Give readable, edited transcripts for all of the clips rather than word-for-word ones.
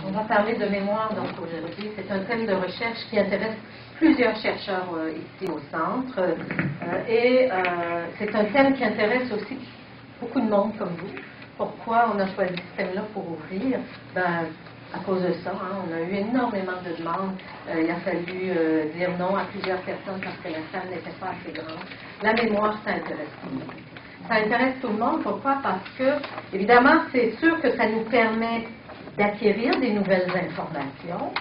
On va parler de mémoire donc aujourd'hui. C'est un thème de recherche qui intéresse plusieurs chercheurs ici au centre. C'est un thème qui intéresse aussi beaucoup de monde comme vous. Pourquoi on a choisi ce thème-là pour ouvrir? À cause de ça, on a eu énormément de demandes. Il a fallu dire non à plusieurs personnes parce que la salle n'était pas assez grande. La mémoire, ça intéresse tout le monde. Ça intéresse tout le monde. Pourquoi? Parce que, évidemment, c'est sûr que ça nous permet d'acquérir des nouvelles informations,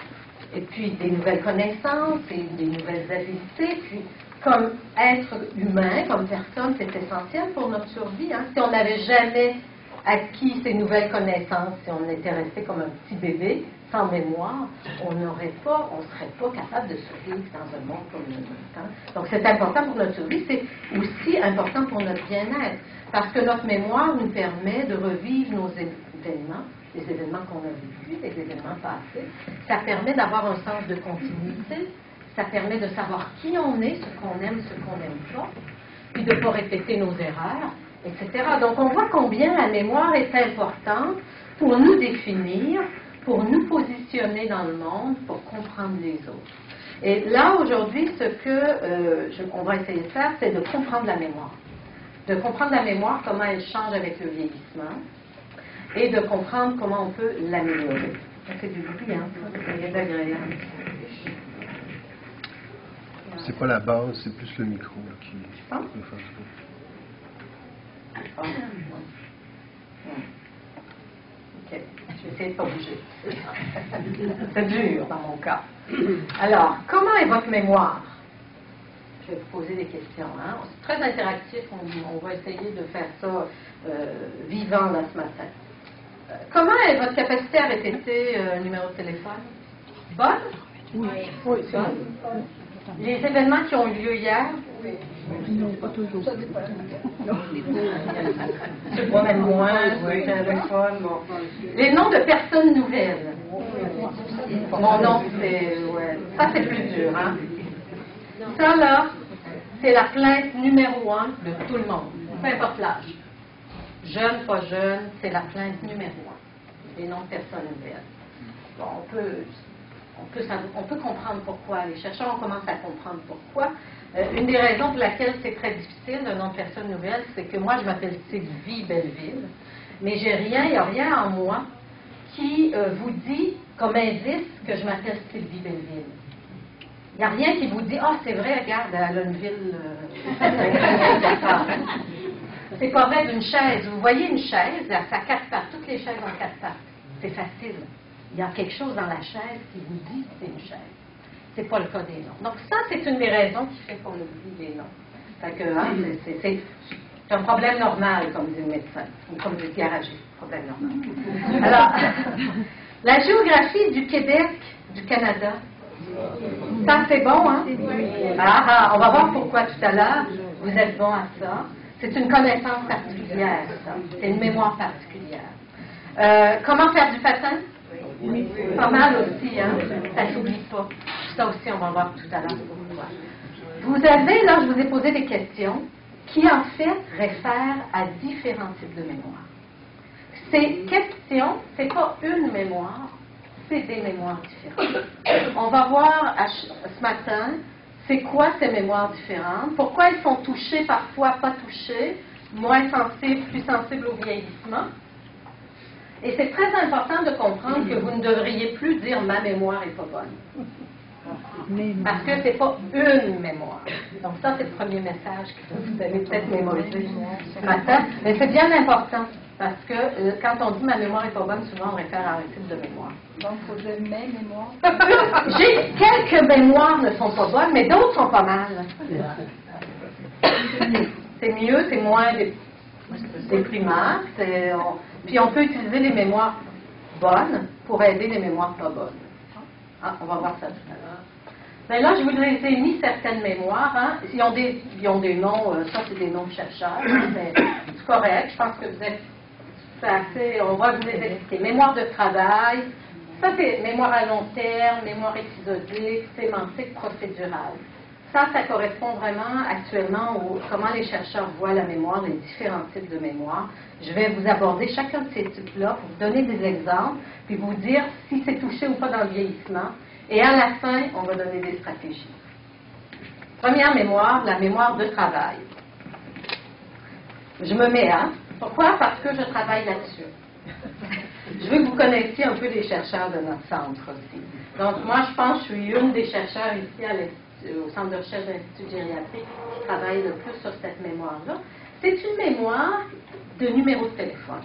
et puis des nouvelles connaissances, et des nouvelles habiletés. Puis, comme être humain, comme personne, c'est essentiel pour notre survie. Si on n'avait jamais acquis ces nouvelles connaissances, si on était resté comme un petit bébé, sans mémoire, on ne serait pas capable de survivre dans un monde comme le nôtre. Donc c'est important pour notre survie, c'est aussi important pour notre bien-être, parce que notre mémoire nous permet de revivre nos événements, les événements qu'on a vécus, les événements passés. Ça permet d'avoir un sens de continuité, ça permet de savoir qui on est, ce qu'on aime, ce qu'on n'aime pas, puis de ne pas répéter nos erreurs, etc. Donc, on voit combien la mémoire est importante pour nous définir, pour nous positionner dans le monde, pour comprendre les autres. Et là, aujourd'hui, ce que on va essayer de faire, c'est de comprendre la mémoire. De comprendre la mémoire, comment elle change avec le vieillissement, et de comprendre comment on peut l'améliorer. Ça fait du bruit, ça devient agréable. C'est pas la base, c'est plus le micro qui je pense. nous fait du bruit. OK. Je vais essayer de ne pas bouger. C'est dur dans mon cas. Alors, comment est votre mémoire? Je vais vous poser des questions. C'est très interactif. On va essayer de faire ça vivant là ce matin. Comment est votre capacité à répéter un numéro de téléphone? Bonne? Oui. Bonne. Les événements qui ont eu lieu hier? Non, pas toujours. Ça dépend. C'est pas même moins, c'est téléphone. Bon. Les noms de personnes nouvelles. Mon nom, c'est... Ouais. Ça, c'est plus dur, Ça, là, c'est la plainte numéro 1 de tout le monde. Peu importe l'âge. Jeune, pas jeune, c'est la plainte numéro 1. Les noms de personnes nouvelles. Bon, on peut comprendre pourquoi. Les chercheurs, on commence à comprendre pourquoi. Une des raisons pour laquelle c'est très difficile, un nom de personne nouvelle, c'est que moi, je m'appelle Sylvie Belleville, mais il n'y a rien en moi qui vous dit comme indice que je m'appelle Sylvie Belleville. Il n'y a rien qui vous dit « Ah, c'est vrai, regarde, elle a une ville... C'est pas vrai d'une chaise. Vous voyez une chaise, ça a 4 pattes. Toutes les chaises ont 4 pattes. C'est facile. Il y a quelque chose dans la chaise qui vous dit que c'est une chaise. C'est pas le cas des noms. Donc ça, c'est une des raisons qui fait qu'on oublie les noms. Fait que, c'est un problème normal, comme dit le médecin, ou comme dit le garagiste. Problème normal. Alors, la géographie du Québec, du Canada, ça c'est bon, on va voir pourquoi tout à l'heure. Vous êtes bon à ça. C'est une connaissance particulière, ça. C'est une mémoire particulière. Comment faire du patin? Oui. Pas mal aussi, ça ne s'oublie pas. Ça aussi, on va voir tout à l'heure pourquoi. Vous avez, là, je vous ai posé des questions qui, en fait, réfèrent à différents types de mémoire. Ces questions, ce n'est pas une mémoire, c'est des mémoires différentes. On va voir ce matin, c'est quoi ces mémoires différentes, pourquoi elles sont touchées, parfois pas touchées, moins sensibles, plus sensibles au vieillissement. Et c'est très important de comprendre que vous ne devriez plus dire « ma mémoire n'est pas bonne ». Parce que ce n'est pas une mémoire. Donc ça, c'est le premier message que vous allez peut-être mémoriser ce matin. Mais c'est bien important, parce que quand on dit « ma mémoire n'est pas bonne », souvent on réfère à un type de mémoire. Donc, il faut dire « mes mémoires ». J'ai quelques mémoires ne sont pas bonnes, mais d'autres sont pas mal. C'est mieux, c'est moins déprimant. Puis on peut utiliser les mémoires bonnes pour aider les mémoires pas bonnes. On va voir ça tout à l'heure. Mais là, je vous ai mis certaines mémoires. Ils ont des noms, ça c'est des noms de chercheurs, mais c'est correct. Je pense que vous êtes assez, on va vous les expliquer. Mémoire de travail, ça c'est mémoire à long terme, mémoire épisodique, sémantique procédurale. ça correspond vraiment actuellement à comment les chercheurs voient la mémoire, les différents types de mémoire. Je vais vous aborder chacun de ces types-là, pour vous donner des exemples, puis vous dire si c'est touché ou pas dans le vieillissement. Et à la fin, on va donner des stratégies. Première mémoire, la mémoire de travail. Je me mets à. Pourquoi? Parce que je travaille là-dessus. Je veux que vous connaissiez un peu les chercheurs de notre centre aussi. Donc, moi, je pense que je suis une des chercheurs ici au Centre de recherche de l'Institut gériatrique qui travaille le plus sur cette mémoire-là. C'est une mémoire de numéro de téléphone.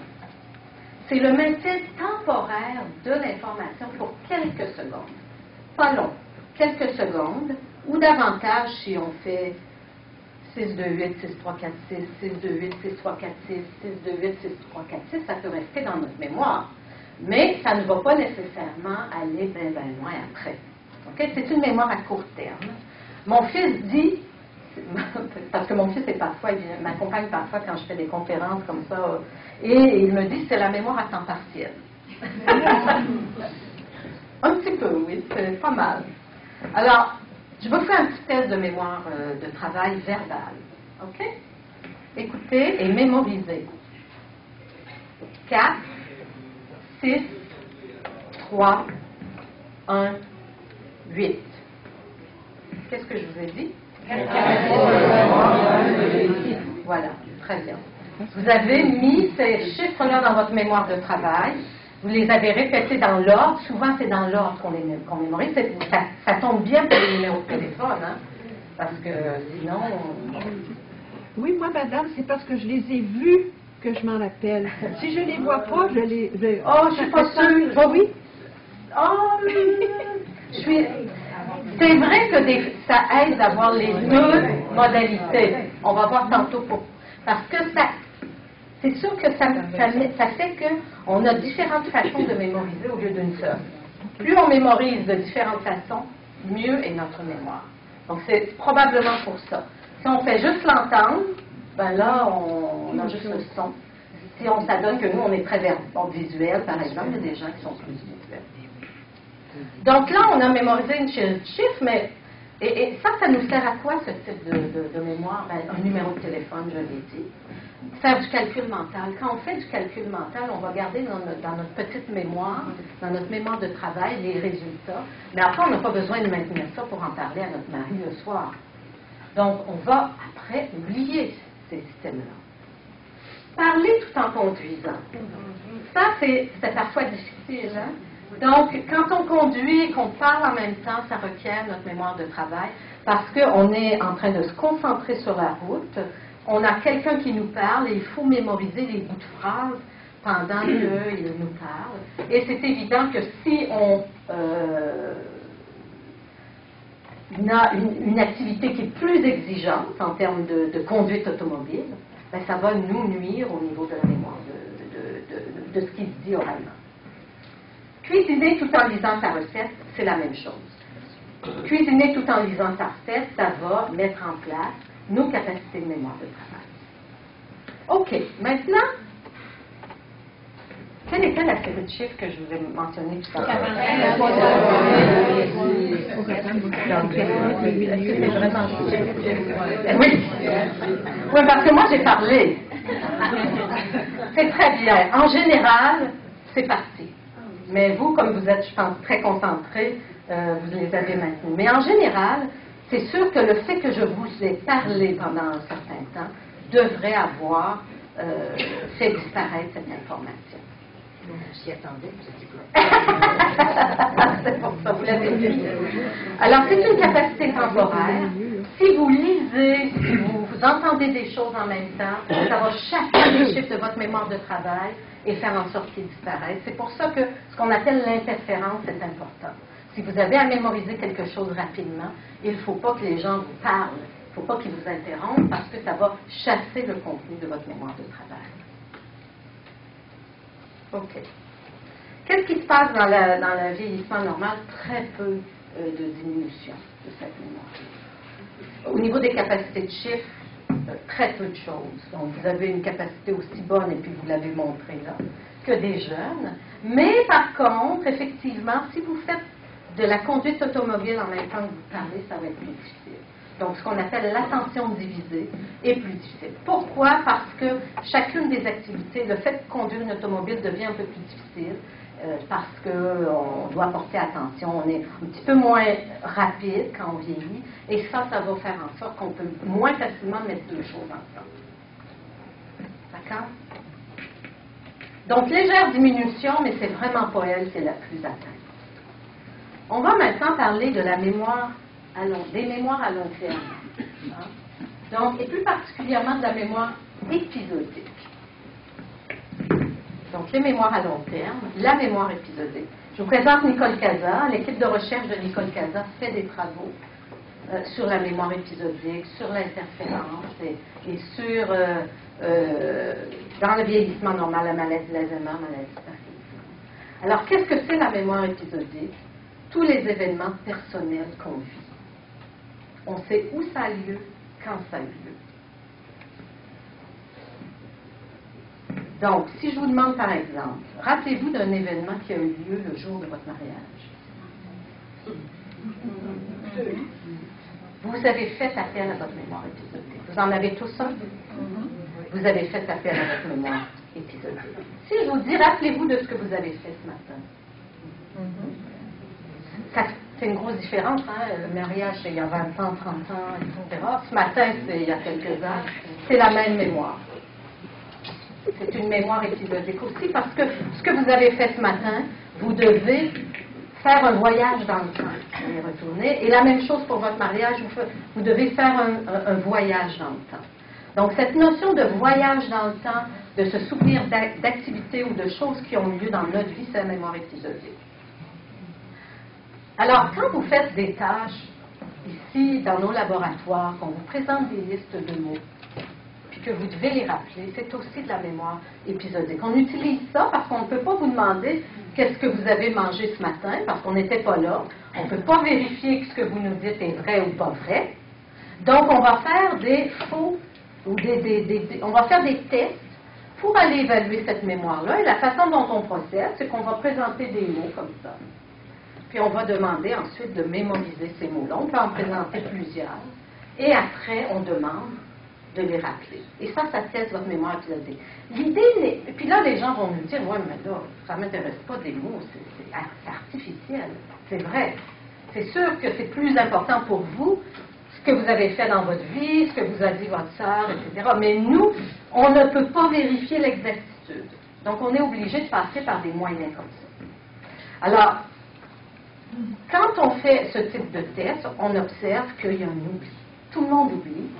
C'est le maintien temporaire de l'information pour quelques secondes. Pas long, quelques secondes, ou davantage si on fait 628, 6346, 628, 6346, 628, 6346, ça peut rester dans notre mémoire. Mais ça ne va pas nécessairement aller bien loin après. Okay? C'est une mémoire à court terme. Mon fils dit, parce que mon fils est parfois, il m'accompagne parfois quand je fais des conférences comme ça, et il me dit c'est la mémoire à temps partiel. Un petit peu, oui, c'est pas mal. Alors, je vais faire un petit test de mémoire de travail verbal. OK? Écoutez et mémorisez. 4, 6, 3, 1, 8. Qu'est-ce que je vous ai dit? Voilà, très bien. Vous avez mis ces chiffres-là dans votre mémoire de travail. Vous les avez répétés dans l'ordre. Souvent, c'est dans l'ordre qu'on mémorise. Ça tombe bien pour les numéros de téléphone, hein? Parce que sinon... Oui, moi, madame, c'est parce que je les ai vus que je m'en rappelle. Si je les vois pas, je les... Oh, je suis pas sûre. Oh, oui. Oh, je suis... C'est vrai que ça aide d'avoir les deux modalités. On va voir tantôt pour... Parce que ça... C'est sûr que ça fait qu'on a différentes façons de mémoriser au lieu d'une seule. Plus on mémorise de différentes façons, mieux est notre mémoire. Donc, c'est probablement pour ça. Si on fait juste l'entendre, ben là, on a juste le son. Si on s'adonne que nous, on est très visuel, par exemple, il y a des gens qui sont plus visuels. Donc là, on a mémorisé une chiffre, mais... Et ça nous sert à quoi, ce type de mémoire? Ben, un numéro de téléphone, je l'ai dit. Faire du calcul mental. Quand on fait du calcul mental, on va garder dans notre petite mémoire, dans notre mémoire de travail, les résultats. Mais après, on n'a pas besoin de maintenir ça pour en parler à notre mari le soir. Donc, on va après oublier ces systèmes-là. Parler tout en conduisant. Ça, c'est parfois difficile, hein? Donc, quand on conduit et qu'on parle en même temps, ça requiert notre mémoire de travail parce qu'on est en train de se concentrer sur la route. On a quelqu'un qui nous parle et il faut mémoriser les bouts de phrases pendant qu'il nous parle. Et c'est évident que si on a une activité qui est plus exigeante en termes de conduite automobile, ben ça va nous nuire au niveau de la mémoire de ce qui se dit oralement. Cuisiner tout en lisant sa recette, c'est la même chose. Cuisiner tout en lisant sa recette, ça va mettre en place nos capacités de mémoire de travail. OK. Maintenant, quelle était la série de chiffres que je vous ai mentionné tout à l'heure? Oui. Oui, parce que moi, j'ai parlé. C'est très bien. En général, c'est parti. Mais vous, comme vous êtes, je pense, très concentrés, vous les avez maintenus. Mais en général, c'est sûr que le fait que je vous ai parlé pendant un certain temps devrait avoir fait disparaître cette information. Vous s'y attendez, vous étiez C'est pour ça, vous l'avez dit. Alors, c'est une capacité temporaire. Si vous lisez, si vous entendez des choses en même temps, ça va chasser les chiffres de votre mémoire de travail et faire en sorte qu'ils disparaissent. C'est pour ça que ce qu'on appelle l'interférence est important. Si vous avez à mémoriser quelque chose rapidement, il ne faut pas que les gens vous parlent. Il ne faut pas qu'ils vous interrompent parce que ça va chasser le contenu de votre mémoire de travail. OK. Qu'est-ce qui se passe dans le vieillissement normal? Très peu de diminution de cette mémoire. Au niveau des capacités de chiffre, très peu de choses. Donc, vous avez une capacité aussi bonne, et puis vous l'avez montré là, que des jeunes. Mais par contre, effectivement, si vous faites de la conduite automobile en même temps que vous parlez, ça va être plus difficile. donc ce qu'on appelle l'attention divisée, est plus difficile. Pourquoi? Parce que chacune des activités, le fait de conduire une automobile devient un peu plus difficile, parce qu'on doit porter attention, on est un petit peu moins rapide quand on vieillit, et ça va faire en sorte qu'on peut moins facilement mettre deux choses ensemble. D'accord? Donc, légère diminution, mais c'est vraiment pas elle qui est la plus atteinte. On va maintenant parler de la mémoire des mémoires à long terme. Hein? Donc, et plus particulièrement de la mémoire épisodique. Donc, les mémoires à long terme, la mémoire épisodique. Je vous présente Nicole Casa. L'équipe de recherche de Nicole Casa fait des travaux sur la mémoire épisodique, sur l'interférence et sur, dans le vieillissement normal, la maladie d'Alzheimer, maladie de Parkinson. Alors, qu'est-ce que c'est la mémoire épisodique? Tous les événements personnels qu'on vit. On sait où ça a lieu, quand ça a eu lieu. Donc, si je vous demande par exemple, rappelez-vous d'un événement qui a eu lieu le jour de votre mariage. Vous avez fait appel à votre mémoire épisodique. Vous en avez tous un? Vous avez fait appel à votre mémoire épisodique. Si je vous dis, rappelez-vous de ce que vous avez fait ce matin. C'est une grosse différence, hein? Le mariage, c'est il y a 20 ans, 30 ans, etc. Ce matin, c'est il y a quelques heures. C'est la même mémoire. C'est une mémoire épisodique aussi parce que ce que vous avez fait ce matin, vous devez faire un voyage dans le temps. Vous allez retourner. Et la même chose pour votre mariage, vous devez faire un voyage dans le temps. Donc, cette notion de voyage dans le temps, de se souvenir d'activités ou de choses qui ont lieu dans notre vie, c'est la mémoire épisodique. Alors, quand vous faites des tâches, ici, dans nos laboratoires, qu'on vous présente des listes de mots, puis que vous devez les rappeler, c'est aussi de la mémoire épisodique. On utilise ça parce qu'on ne peut pas vous demander qu'est-ce que vous avez mangé ce matin, parce qu'on n'était pas là. On ne peut pas vérifier que ce que vous nous dites est vrai ou pas vrai. Donc, on va faire des faux, ou on va faire des tests pour aller évaluer cette mémoire-là. Et la façon dont on procède, c'est qu'on va présenter des mots comme ça. Puis on va demander ensuite de mémoriser ces mots-là. On peut en présenter plusieurs. Et après, on demande de les rappeler. Et ça teste votre mémoire épisodique. L'idée, puis là, les gens vont nous dire, ouais, mais là, ça ne m'intéresse pas des mots, c'est artificiel. C'est vrai. C'est sûr que c'est plus important pour vous ce que vous avez fait dans votre vie, ce que vous a dit votre sœur, etc. Mais nous, on ne peut pas vérifier l'exactitude. Donc, on est obligé de passer par des moyens comme ça. Alors, quand on fait ce type de test, on observe qu'il y a un oubli. Tout le monde oublie.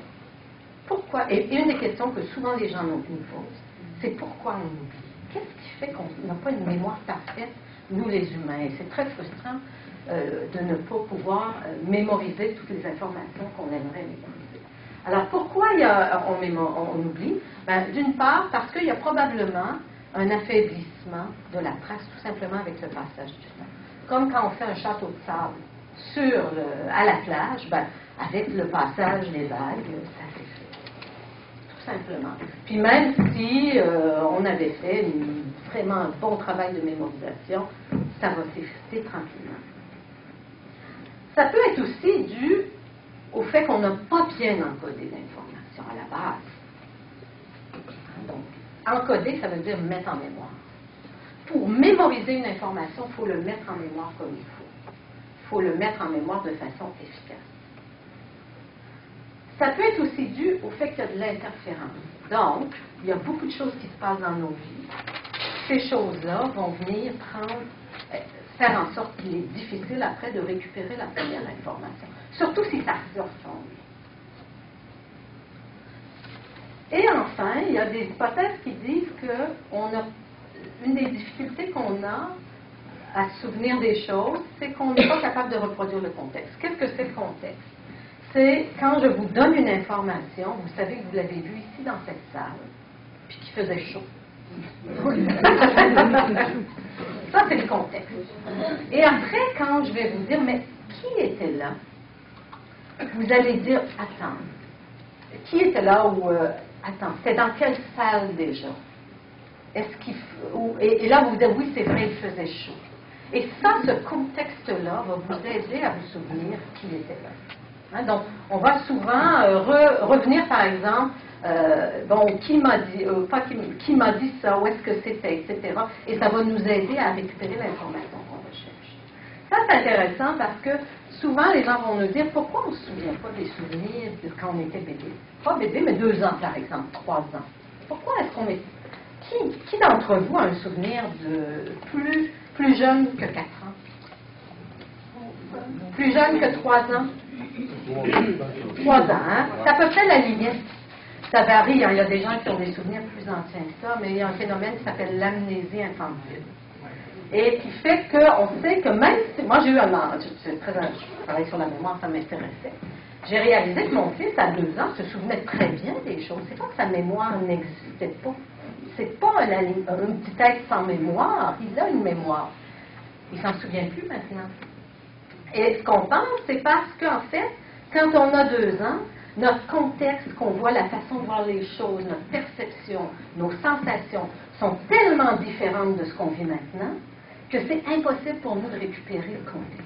Pourquoi? Et une des questions que souvent les gens nous posent, c'est pourquoi on oublie? Qu'est-ce qui fait qu'on n'a pas une mémoire parfaite, nous les humains? Et c'est très frustrant de ne pas pouvoir mémoriser toutes les informations qu'on aimerait mémoriser. Alors pourquoi on oublie? D'une part, parce qu'il y a probablement un affaiblissement de la trace, tout simplement avec le passage du temps. Comme quand on fait un château de sable à la plage, avec le passage des vagues, ça s'effrite. Tout simplement. Puis même si on avait fait vraiment un bon travail de mémorisation, ça va s'effriter tranquillement. Ça peut être aussi dû au fait qu'on n'a pas bien encodé l'information à la base. Donc, encoder, ça veut dire mettre en mémoire. Pour mémoriser une information, il faut le mettre en mémoire comme il faut. Il faut le mettre en mémoire de façon efficace. Ça peut être aussi dû au fait qu'il y a de l'interférence. Donc, il y a beaucoup de choses qui se passent dans nos vies. Ces choses-là vont venir faire en sorte qu'il est difficile après de récupérer la première information. Surtout si ça se ressemble. Et enfin, il y a des hypothèses qui disent une des difficultés qu'on a à se souvenir des choses, c'est qu'on n'est pas capable de reproduire le contexte. Qu'est-ce que c'est le contexte? C'est quand je vous donne une information, vous savez que vous l'avez vue ici dans cette salle, puis qu'il faisait chaud. Ça, c'est le contexte. Et après, quand je vais vous dire, mais qui était là? Vous allez dire, attends, qui était là ou attends, c'était dans quelle salle déjà? Et là, vous dites, oui, c'est vrai, il faisait chaud. Et ça, ce contexte-là va vous aider à vous souvenir qui était là. Hein, donc, on va souvent revenir, par exemple, bon, qui m'a dit, pas qui m'a dit ça, où est-ce que c'était, etc. Et ça va nous aider à récupérer l'information qu'on recherche. Ça, c'est intéressant parce que souvent, les gens vont nous dire pourquoi on ne se souvient pas des souvenirs de quand on était bébé. Pas bébé, mais 2 ans, par exemple, 3 ans. Pourquoi est-ce qu'on est... Qui d'entre vous a un souvenir de plus jeune que 4 ans? Plus jeune que 3 ans? 3 ans, hein? C'est à peu près la limite. Ça varie, hein? Il y a des gens qui ont des souvenirs plus anciens que ça, mais il y a un phénomène qui s'appelle l'amnésie infantile. Et qui fait qu'on sait que même si... Moi, j'ai eu je travaille sur la mémoire, ça m'intéressait. J'ai réalisé que mon fils, à 2 ans, se souvenait très bien des choses. C'est pas que sa mémoire n'existait pas. C'est pas un petit être sans mémoire. Il a une mémoire. Il s'en souvient plus maintenant. Et ce qu'on pense, c'est parce qu'en fait, quand on a 2 ans, notre contexte, qu'on voit, la façon de voir les choses, notre perception, nos sensations sont tellement différentes de ce qu'on vit maintenant que c'est impossible pour nous de récupérer le contexte.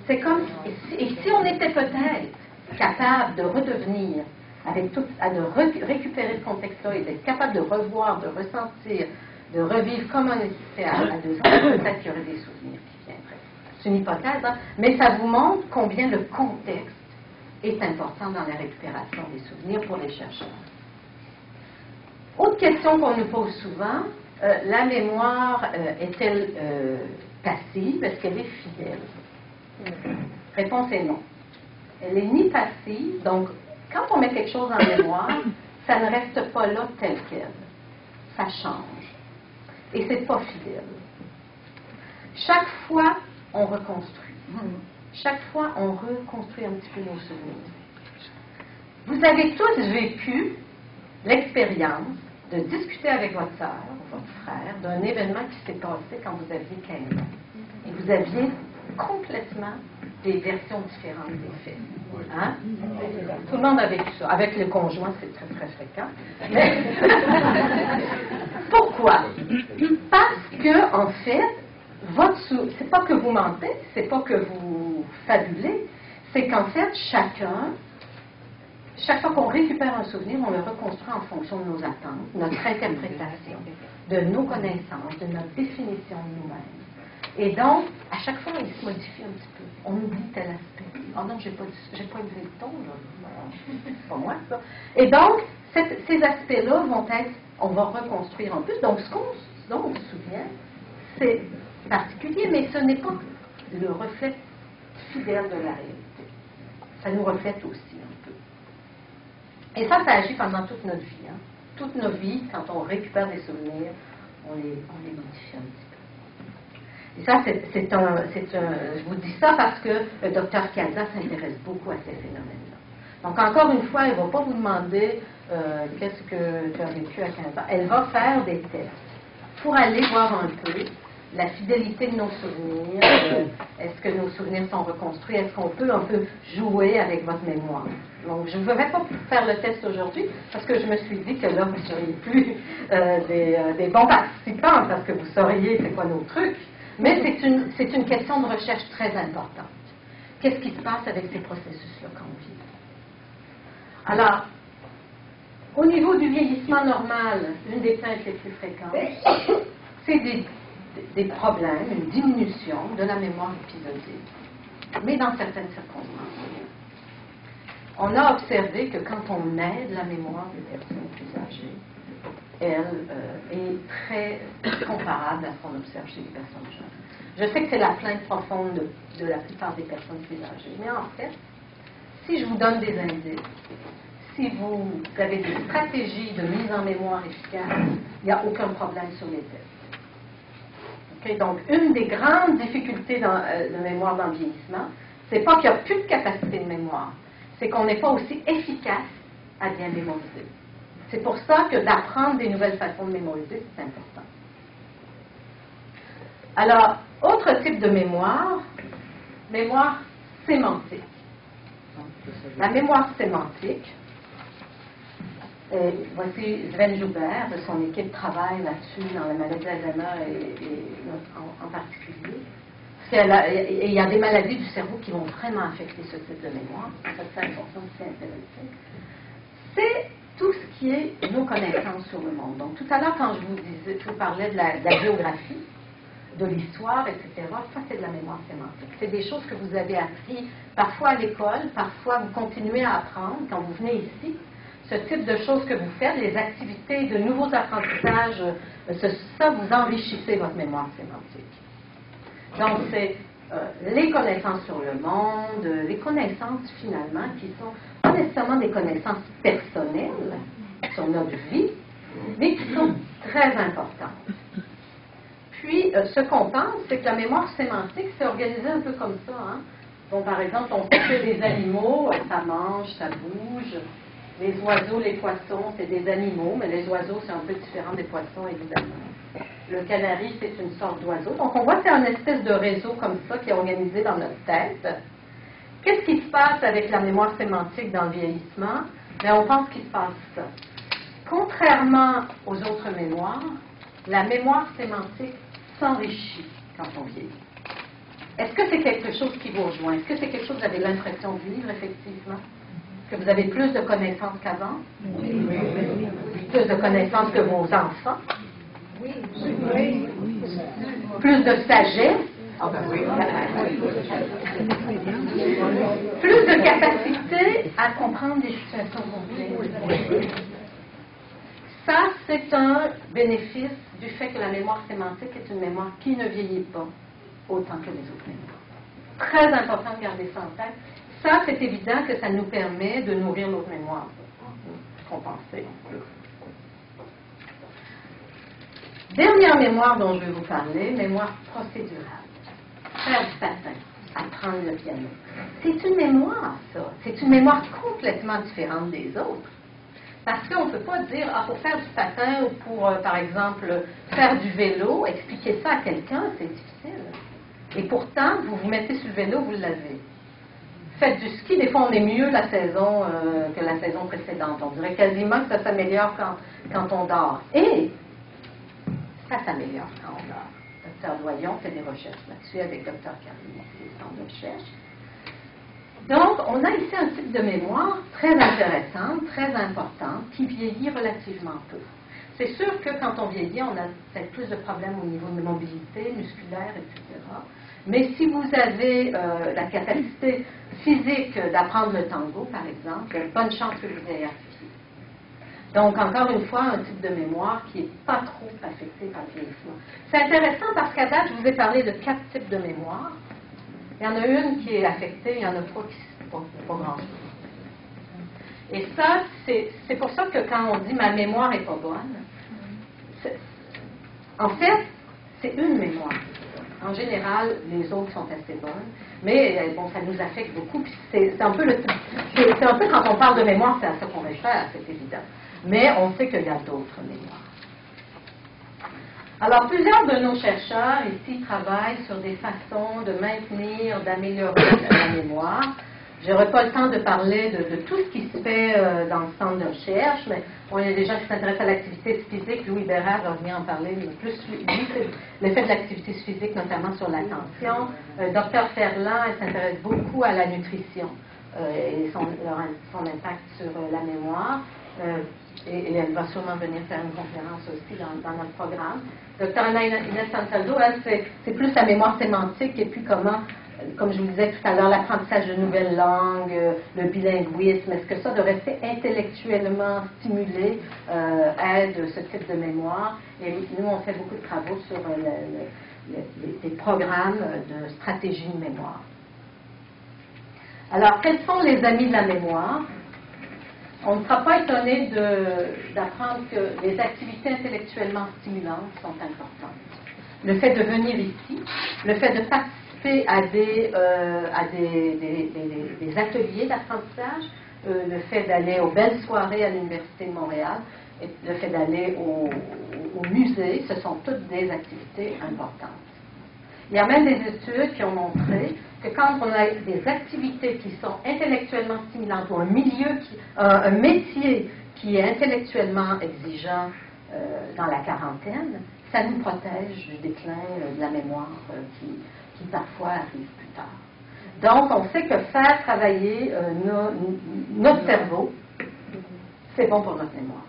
C'est comme si on était peut-être capable de redevenir avec tout, de récupérer ce contexte-là et d'être capable de revoir, de ressentir, de revivre comme on était à 2 ans, peut-être qu'il y aurait des souvenirs qui viendraient. C'est une hypothèse, hein? Mais ça vous montre combien le contexte est important dans la récupération des souvenirs pour les chercheurs. Autre question qu'on nous pose souvent, la mémoire est-elle passive? Est-ce qu'elle est fidèle? Réponse est non. Elle n'est ni passive, donc quand on met quelque chose en mémoire, ça ne reste pas là tel quel. Ça change. Et c'est pas fidèle. Chaque fois, on reconstruit. Chaque fois, on reconstruit un petit peu nos souvenirs. Vous avez tous vécu l'expérience de discuter avec votre sœur, votre frère, d'un événement qui s'est passé quand vous aviez 15 ans. Et vous aviez complètement des versions différentes des faits. Hein? Tout le monde a vécu ça. Avec le conjoint, c'est très, très fréquent. Mais pourquoi? Parce que, en fait, c'est pas que vous mentez, c'est pas que vous fabulez, c'est qu'en fait, chaque fois qu'on récupère un souvenir, on le reconstruit en fonction de nos attentes, notre interprétation, de nos connaissances, de notre définition de nous-mêmes. Et donc, à chaque fois, il se modifie un petit peu. On oublie tel aspect. Oh non, j'ai pas élevé le ton, là. C'est pas moi, ça. Et donc, ces aspects-là vont être, on va reconstruire en plus. Donc, dont on se souvient, c'est particulier, mais ce n'est pas le reflet fidèle de la réalité. Ça nous reflète aussi un peu. Et ça agit pendant toute notre vie. Hein. Toute nos vies, quand on récupère des souvenirs, on les modifie un petit peu. Et ça, je vous dis ça parce que le docteur Casa s'intéresse beaucoup à ces phénomènes-là. Donc, encore une fois, elle ne va pas vous demander qu'est-ce que tu as vécu à 15 ans. Elle va faire des tests pour aller voir un peu la fidélité de nos souvenirs. Est-ce que nos souvenirs sont reconstruits? Est-ce qu'on peut un peu jouer avec votre mémoire? Donc, je ne vais pas faire le test aujourd'hui parce que je me suis dit que là, vous ne seriez plus des bons participants parce que vous sauriez c'est quoi nos trucs. Mais c'est une question de recherche très importante. Qu'est-ce qui se passe avec ces processus-là qu'on vit? Alors, au niveau du vieillissement normal, une des plaintes les plus fréquentes, c'est des problèmes, une diminution de la mémoire épisodique, mais dans certaines circonstances. On a observé que quand on aide la mémoire des personnes plus âgées, elle est très comparable à ce qu'on observe chez les personnes jeunes. Je sais que c'est la plainte profonde de la plupart des personnes plus âgées, mais en fait, si je vous donne des indices, si vous avez des stratégies de mise en mémoire efficaces, il n'y a aucun problème sur les tests. Okay? Donc, une des grandes difficultés de mémoire dans le vieillissement, c'est pas qu'il n'y a plus de capacité de mémoire, c'est qu'on n'est pas aussi efficace à bien mémoriser. C'est pour ça que d'apprendre des nouvelles façons de mémoriser, c'est important. Alors, autre type de mémoire sémantique. La mémoire sémantique, voici Sven Joubert, de son équipe travaille là-dessus dans la maladie d'Alzheimer et en particulier. Et il y a des maladies du cerveau qui vont vraiment affecter ce type de mémoire. C'est important de s'y intéresser. C'est tout ce qui est nos connaissances sur le monde. Donc, tout à l'heure, quand je vous parlais de la géographie, de l'histoire, etc., ça, c'est de la mémoire sémantique. C'est des choses que vous avez appris parfois à l'école, parfois vous continuez à apprendre quand vous venez ici. Ce type de choses que vous faites, les activités, de nouveaux apprentissages, ça, vous enrichissez votre mémoire sémantique. Donc, c'est les connaissances sur le monde, les connaissances, finalement, qui sont pas nécessairement des connaissances personnelles sur notre vie, mais qui sont très importantes. Puis, ce qu'on pense, c'est que la mémoire sémantique, c'est organisé un peu comme ça. Hein? Donc, par exemple, on sait que les animaux, ça mange, ça bouge. Les oiseaux, les poissons, c'est des animaux, mais les oiseaux, c'est un peu différent des poissons, évidemment. Le canari, c'est une sorte d'oiseau. Donc, on voit que c'est un espèce de réseau comme ça qui est organisé dans notre tête. Qu'est-ce qui se passe avec la mémoire sémantique dans le vieillissement? Bien, on pense qu'il se passe ça. Contrairement aux autres mémoires, la mémoire sémantique s'enrichit quand on vieillit. Est-ce que c'est quelque chose qui vous rejoint? Est-ce que c'est quelque chose que vous avez l'impression de vivre, effectivement? Que vous avez plus de connaissances qu'avant? Oui. Plus de connaissances que vos enfants? Oui. Plus de sagesse? Oh ben oui. Plus de capacité à comprendre des situations complexes. Ça, c'est un bénéfice du fait que la mémoire sémantique est une mémoire qui ne vieillit pas autant que les autres mémoires. Très important de garder ça en tête. Ça, c'est évident que ça nous permet de nourrir notre mémoire. Compenser. Dernière mémoire dont je vais vous parler, mémoire procédurale. Faire du patin, apprendre le piano. C'est une mémoire, ça. C'est une mémoire complètement différente des autres. Parce qu'on ne peut pas dire, pour faire du patin ou pour, par exemple, faire du vélo, expliquer ça à quelqu'un, c'est difficile. Et pourtant, vous vous mettez sur le vélo, vous l'avez. Faites du ski, des fois on est mieux la saison que la saison précédente. On dirait quasiment que ça s'améliore quand on dort. Et ça s'améliore quand on dort. Dr. Doyon fait des recherches là-dessus avec Dr. Carly, des centres de recherche. Donc, on a ici un type de mémoire très intéressante, très importante, qui vieillit relativement peu. C'est sûr que quand on vieillit, on a peut-être plus de problèmes au niveau de mobilité musculaire, etc. Mais si vous avez la capacité physique d'apprendre le tango, par exemple, il y a de bonnes chances que vous ayez articulé. Donc, encore une fois, un type de mémoire qui n'est pas trop affecté par le vieillissement. C'est intéressant parce qu'à date, je vous ai parlé de 4 types de mémoire. Il y en a une qui est affectée, il y en a pas qui ne sont pas grand-chose. Et ça, c'est pour ça que quand on dit « ma mémoire n'est pas bonne », en fait, c'est une mémoire. En général, les autres sont assez bonnes, mais bon, ça nous affecte beaucoup. C'est un peu quand on parle de mémoire, c'est à ça qu'on réfère, c'est évident. Mais on sait qu'il y a d'autres mémoires. Alors, plusieurs de nos chercheurs ici travaillent sur des façons de maintenir, d'améliorer la mémoire. Je n'aurai pas le temps de parler de tout ce qui se fait dans le centre de recherche, mais bon, il y a des gens qui s'intéressent à l'activité physique. Louis Bérard va venir en parler, mais plus lui, c'est l'effet de l'activité physique, notamment sur l'attention. Dr. Ferland, elle s'intéresse beaucoup à la nutrition et son impact sur la mémoire. Et elle va sûrement venir faire une conférence aussi dans notre programme. Dr. Inès Santaldo, elle, c'est plus la mémoire sémantique et puis comment, comme je vous disais tout à l'heure, l'apprentissage de nouvelles langues, le bilinguisme, est-ce que ça, de rester intellectuellement stimulé, aide ce type de mémoire. Et nous, on fait beaucoup de travaux sur les programmes de stratégie de mémoire. Alors, quels sont les amis de la mémoire? On ne sera pas étonné d'apprendre que les activités intellectuellement stimulantes sont importantes. Le fait de venir ici, le fait de participer à des ateliers d'apprentissage, le fait d'aller aux belles soirées à l'Université de Montréal, et le fait d'aller au musée, ce sont toutes des activités importantes. Il y a même des études qui ont montré que quand on a des activités qui sont intellectuellement stimulantes ou un métier qui est intellectuellement exigeant dans la quarantaine, ça nous protège du déclin de la mémoire qui parfois arrive plus tard. Donc, on sait que faire travailler notre cerveau, c'est bon pour notre mémoire.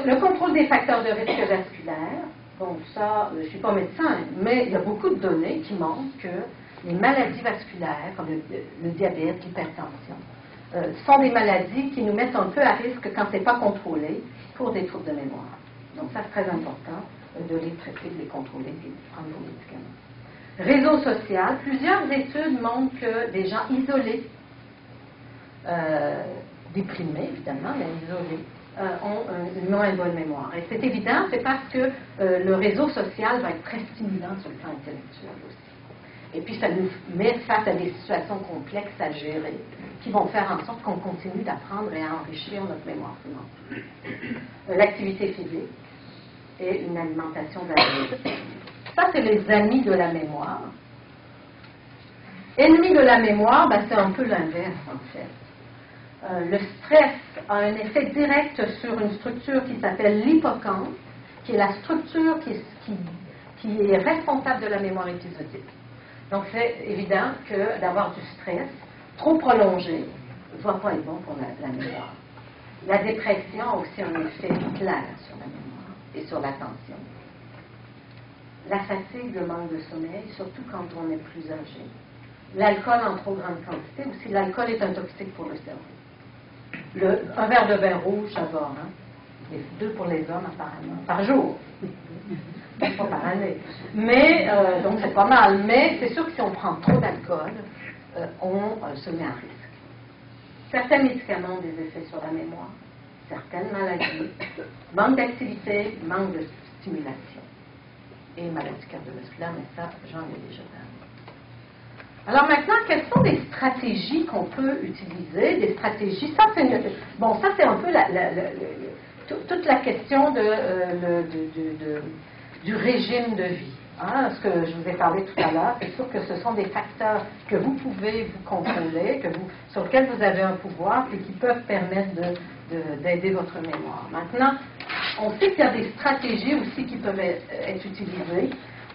Le contrôle des facteurs de risque vasculaire, bon, ça, je ne suis pas médecin, mais il y a beaucoup de données qui montrent que les maladies vasculaires, comme le diabète, l'hypertension, sont des maladies qui nous mettent un peu à risque quand ce n'est pas contrôlé pour des troubles de mémoire. Donc, ça, c'est très important de les traiter, de les contrôler et de prendre vos médicaments. Réseau social, plusieurs études montrent que des gens isolés, déprimés évidemment, mais isolés, ont une moins bonne mémoire. Et c'est évident, c'est parce que le réseau social va être très stimulant sur le plan intellectuel aussi. Et puis ça nous met face à des situations complexes à gérer, qui vont faire en sorte qu'on continue d'apprendre et à enrichir notre mémoire. L'activité physique et une alimentation variée. Ça, c'est les amis de la mémoire. Ennemis de la mémoire, ben, c'est un peu l'inverse, en fait. Le stress a un effet direct sur une structure qui s'appelle l'hippocampe, qui est la structure qui est responsable de la mémoire épisodique. Donc, c'est évident que d'avoir du stress trop prolongé ne va pas être bon pour la mémoire. La dépression a aussi un effet clair sur la mémoire et sur l'attention. La fatigue, le manque de sommeil, surtout quand on est plus âgé. L'alcool en trop grande quantité, ou si l'alcool est un toxique pour le cerveau. Un verre de vin rouge, ça va, hein? 2 pour les hommes, apparemment, par jour. Pas par année. Mais, donc c'est pas mal. Mais c'est sûr que si on prend trop d'alcool, on se met à risque. Certains médicaments ont des effets sur la mémoire, certaines maladies, manque d'activité, manque de stimulation. Et maladies cardiovasculaires, mais ça, j'en ai déjà parlé. Alors maintenant, quelles sont des stratégies qu'on peut utiliser? Des stratégies, ça c'est un peu toute la question du régime de vie. Hein, ce que je vous ai parlé tout à l'heure, c'est sûr que ce sont des facteurs que vous pouvez vous contrôler, sur lesquels vous avez un pouvoir et qui peuvent permettre d'aider votre mémoire. Maintenant, on sait qu'il y a des stratégies aussi qui peuvent être utilisées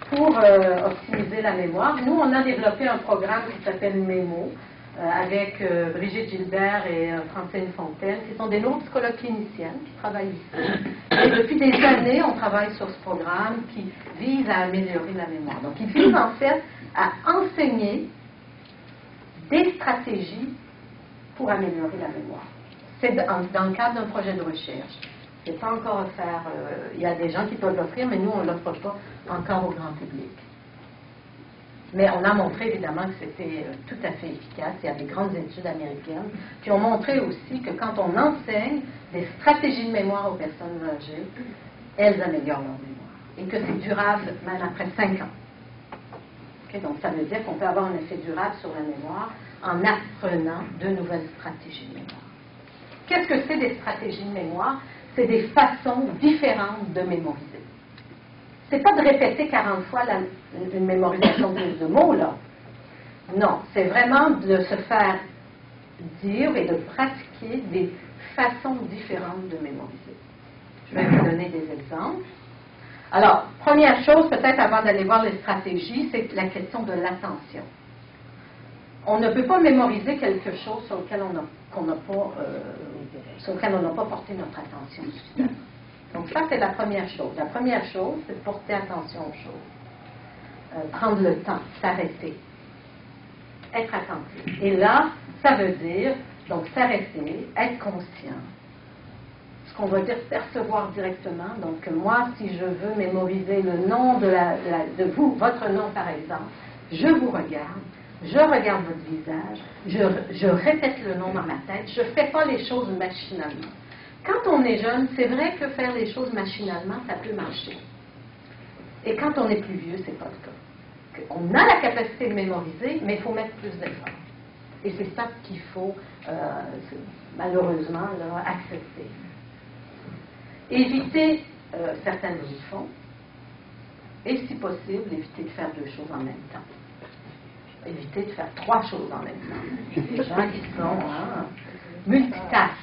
pour optimiser la mémoire. Nous, on a développé un programme qui s'appelle MEMO, avec Brigitte Gilbert et Francine Fontaine, qui sont des neuropsychologues cliniciennes qui travaillent ici. Et depuis des années, on travaille sur ce programme qui vise à améliorer la mémoire. Donc, il vise en fait à enseigner des stratégies pour améliorer la mémoire. C'est dans le cadre d'un projet de recherche. C'est pas encore offert. Il y a des gens qui peuvent l'offrir, mais nous, on ne l'offre pas encore au grand public. Mais on a montré évidemment que c'était tout à fait efficace. Il y a des grandes études américaines qui ont montré aussi que quand on enseigne des stratégies de mémoire aux personnes âgées, elles améliorent leur mémoire. Et que c'est durable même après 5 ans. Okay, donc ça veut dire qu'on peut avoir un effet durable sur la mémoire en apprenant de nouvelles stratégies de mémoire. Qu'est-ce que c'est des stratégies de mémoire? C'est des façons différentes de mémoriser. C'est pas de répéter 40 fois une mémorisation de mots, là. Non, c'est vraiment de se faire dire et de pratiquer des façons différentes de mémoriser. Je vais vous donner des exemples. Alors, première chose, peut-être avant d'aller voir les stratégies, c'est la question de l'attention. On ne peut pas mémoriser quelque chose sur lequel on n'a pas porté notre attention suffisamment. Donc ça, c'est la première chose. La première chose, c'est de porter attention aux choses. Prendre le temps, s'arrêter. Être attentif. Et là, ça veut dire, donc s'arrêter, être conscient. Ce qu'on va dire percevoir directement. Donc moi, si je veux mémoriser le nom de vous, votre nom par exemple, je vous regarde, je regarde votre visage, je répète le nom dans ma tête, je ne fais pas les choses machinalement. Quand on est jeune, c'est vrai que faire les choses machinalement, ça peut marcher. Et quand on est plus vieux, c'est pas le cas. On a la capacité de mémoriser, mais il faut mettre plus d'efforts. Et c'est ça qu'il faut, malheureusement, là, accepter. Éviter certaines leçons, et si possible, éviter de faire 2 choses en même temps. Éviter de faire 3 choses en même temps. Les gens qui sont multitask.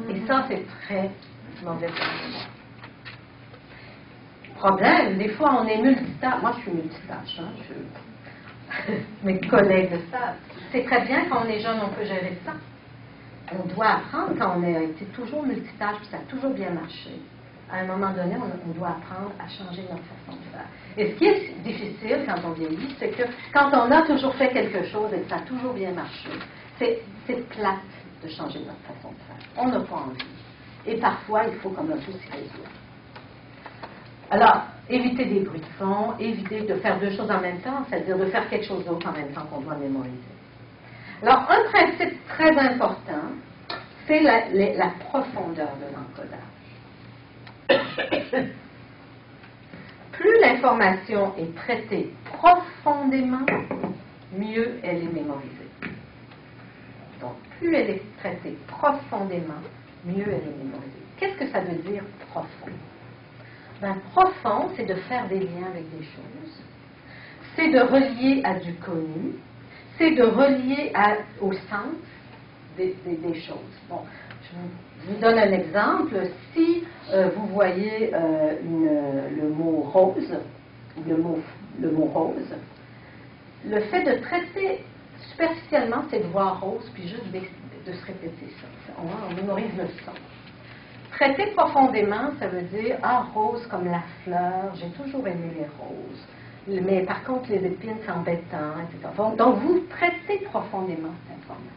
Et ça, c'est très mauvais pour la mémoire. problème. Des fois, on est multitâche. Moi, je suis multitâche. Mes collègues le savent. C'est très bien, quand on est jeune, on peut gérer ça. On doit apprendre, quand on a été toujours multitâche, puis ça a toujours bien marché. À un moment donné, on doit apprendre à changer notre façon de faire. Et ce qui est difficile quand on vieillit, c'est que quand on a toujours fait quelque chose et que ça a toujours bien marché, c'est plate de changer notre façon de faire. On n'a pas envie. Et parfois, il faut comme un peu s'y résoudre. Alors, éviter des bruits de fond, éviter de faire deux choses en même temps, c'est-à-dire de faire quelque chose d'autre en même temps qu'on doit mémoriser. Alors, un principe très important, c'est la profondeur de l'encodage. Plus l'information est traitée profondément, mieux elle est mémorisée. Donc, plus elle est traitée profondément, mieux elle est mémorisée. Qu'est-ce que ça veut dire profond? Ben, profond, c'est de faire des liens avec des choses. C'est de relier à du connu. C'est de relier au sens des choses. Bon, je vous donne un exemple. Si vous voyez le mot rose, le mot rose, le fait de traiter superficiellement, c'est de voir rose, puis juste de se répéter ça. On mémorise le son. Traiter profondément, ça veut dire, rose comme la fleur, j'ai toujours aimé les roses. Mais par contre, les épines, c'est embêtant, etc. Donc, vous traitez profondément cette information.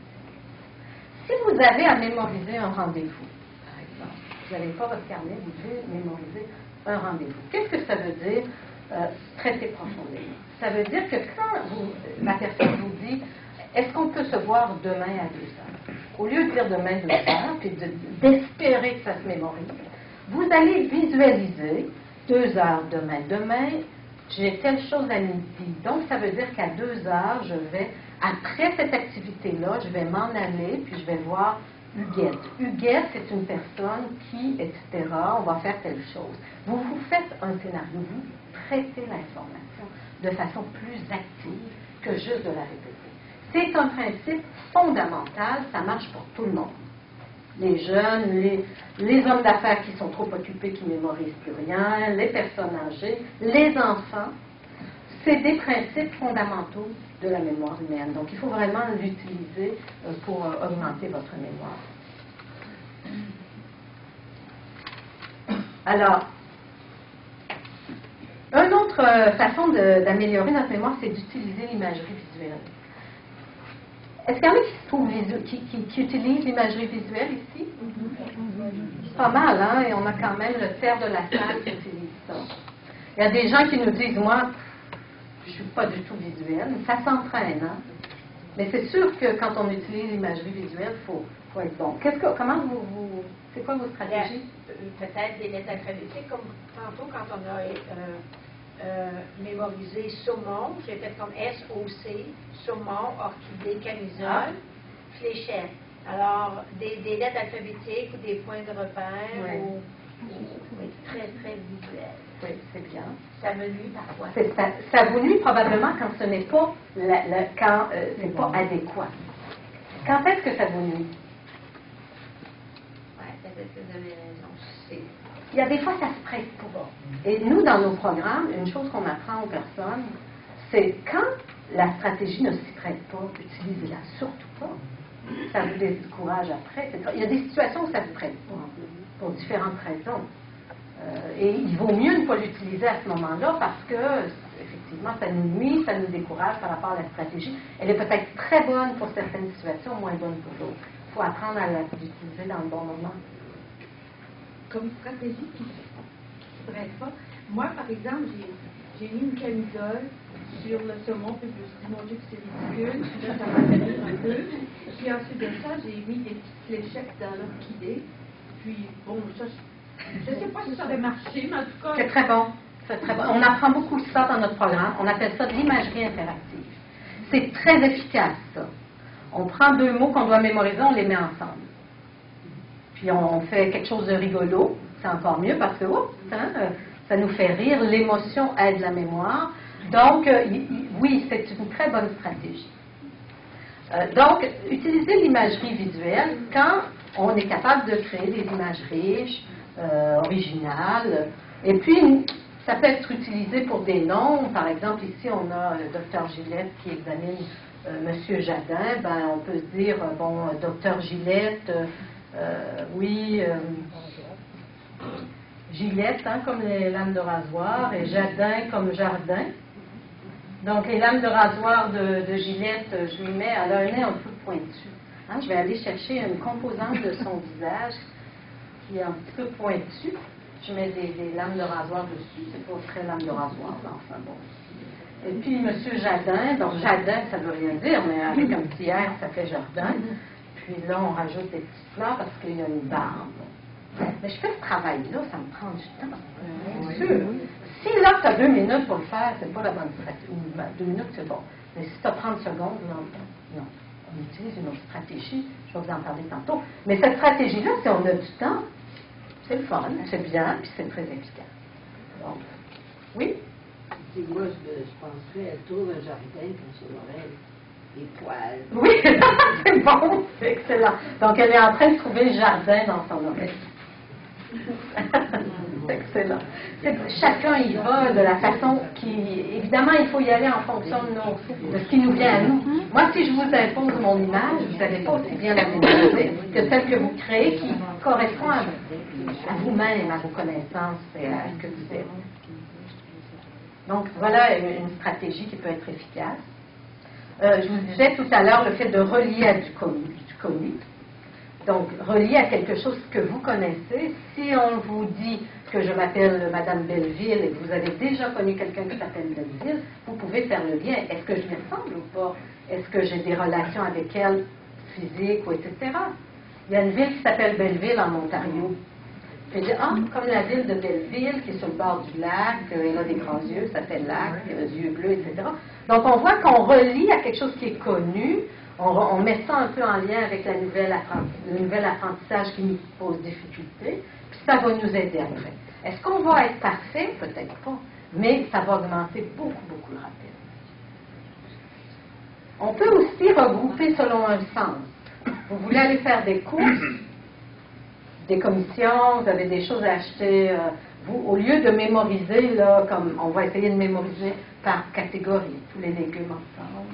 Si vous avez à mémoriser un rendez-vous, par exemple, vous n'avez pas votre carnet, vous devez mémoriser un rendez-vous. Qu'est-ce que ça veut dire, traiter profondément? Ça veut dire que quand la personne vous dit, est-ce qu'on peut se voir demain à 2 heures? Au lieu de dire demain 2 heures, puis d'espérer que ça se mémorise, vous allez visualiser 2 heures demain. Demain, j'ai telle chose à midi. Donc, ça veut dire qu'à 2 heures, après cette activité-là, je vais m'en aller, puis je vais voir Huguette. Huguette, c'est une personne qui, etc., on va faire telle chose. Vous faites un scénario, vous traitez l'information de façon plus active que juste de la répéter. C'est un principe fondamental, ça marche pour tout le monde. Les jeunes, les hommes d'affaires qui sont trop occupés, qui ne mémorisent plus rien, les personnes âgées, les enfants, c'est des principes fondamentaux de la mémoire humaine. Donc, il faut vraiment l'utiliser pour augmenter votre mémoire. Alors, une autre façon d'améliorer notre mémoire, c'est d'utiliser l'imagerie visuelle. Est-ce qu'il y en a qui utilisent l'imagerie visuelle ici? Pas mal, hein? Et on a quand même le tiers de la salle qui utilise ça. Il y a des gens qui nous disent, moi, je ne suis pas du tout visuelle. Ça s'entraîne, hein? Mais c'est sûr que quand on utilise l'imagerie visuelle, il faut être bon. C'est quoi vos stratégies? Peut-être des lettres alphabétiques, comme tantôt quand on a mémorisé saumon, j'ai fait comme S-O-C, saumon, orchidée, camisole, fléchette. Alors, des lettres alphabétiques ou des points de repère, ou très, très visuel. Oui, c'est bien. Ça me nuit parfois. Ça vous nuit probablement quand ce n'est pas, c'est pas adéquat. Quand est-ce que ça vous nuit? Oui, peut-être que vous avez raison. Il y a des fois, ça se prête pas. Et nous, dans nos programmes, une chose qu'on apprend aux personnes, c'est quand la stratégie ne s'y prête pas, utilisez-la surtout pas. Ça vous décourage après. Il y a des situations où ça ne se prête pas, pour différentes raisons. Et il vaut mieux ne pas l'utiliser à ce moment-là parce que, effectivement, ça nous nuit, ça nous décourage par rapport à la stratégie. Elle est peut-être très bonne pour certaines situations, moins bonne pour d'autres. Il faut apprendre à l'utiliser dans le bon moment. Comme stratégie qui ne prête pas. Moi, par exemple, j'ai mis une camisole sur le saumon, puis je me suis dit, mon Dieu, que c'est ridicule. Puis là, ça m'a fait rire un peu. Puis ensuite de ça, j'ai mis des petites fléchettes dans l'orchidée. Puis, bon, ça, je ne sais pas si ça aurait marché, mais en tout cas... C'est très bon. C'est très bon. On apprend beaucoup ça dans notre programme. On appelle ça de l'imagerie interactive. C'est très efficace, ça. On prend 2 mots qu'on doit mémoriser, on les met ensemble. Puis on fait quelque chose de rigolo, c'est encore mieux parce que ça nous fait rire, l'émotion aide la mémoire. Donc, oui, c'est une très bonne stratégie. Donc, utiliser l'imagerie visuelle quand on est capable de créer des images riches, originales. Et puis, Ça peut être utilisé pour des noms. Par exemple, ici, on a le docteur Gillette qui examine Monsieur Jadin. Ben, on peut se dire, bon, docteur Gillette, oui, Gillette, hein, comme les lames de rasoir, et Jardin comme jardin. Donc, les lames de rasoir de Gillette, je lui mets, elle a un nez un peu pointu. Hein, je vais aller chercher une composante de son visage qui est un petit peu pointue. Je mets des lames de rasoir dessus. C'est pas très lame de rasoir, mais enfin bon. Et puis, M. Jardin, donc Jardin, ça ne veut rien dire, mais avec un petit R, ça fait jardin. Puis là, on rajoute des petites fleurs parce qu'il y a une barbe. Mais je fais ce travail-là, ça me prend du temps. Bien sûr. Si là, tu as 2 minutes pour le faire, c'est pas la bonne stratégie. 2 minutes, c'est bon. Mais si tu as 30 secondes, non. On utilise une autre stratégie. Je vais vous en parler tantôt. Mais cette stratégie-là, si on a du temps, c'est le fun, c'est bien, puis c'est très efficace. Donc, oui? Moi, je penserais, elle trouve un jardin comme sur l'oreille. Des poils. Oui, c'est bon, c'est excellent. Donc, elle est en train de trouver le jardin dans son oreille. C'est excellent. Chacun y va de la façon qui... Évidemment, il faut y aller en fonction de ce qui nous vient à nous. Moi, si je vous impose mon image, vous n'allez pas aussi bien la mémoriser que celle que vous créez qui correspond à vous-même, à vos connaissances et à ce que vous êtes. Donc, voilà une stratégie qui peut être efficace. Je vous disais tout à l'heure le fait de relier à du connu. Donc, relier à quelque chose que vous connaissez. Si on vous dit que je m'appelle Madame Belleville et que vous avez déjà connu quelqu'un qui s'appelle Belleville, vous pouvez faire le lien. Est-ce que je lui ressemble ou pas? Est-ce que j'ai des relations avec elle, physiques ou etc.? Il y a une ville qui s'appelle Belleville en Ontario. Je dis, comme la ville de Belleville qui est sur le bord du lac, elle a des grands yeux, ça fait lac, des yeux bleus, etc. Donc, on voit qu'on relie à quelque chose qui est connu. On met ça un peu en lien avec le nouvel apprentissage qui nous pose difficulté, puis ça va nous aider après. Est-ce qu'on va être parfait? Peut-être pas, mais ça va augmenter beaucoup, beaucoup le rappel. On peut aussi regrouper selon un sens. Vous voulez aller faire des courses, des commissions, vous avez des choses à acheter. Vous, au lieu de mémoriser, là, comme on va essayer de mémoriser par catégorie, tous les légumes ensemble,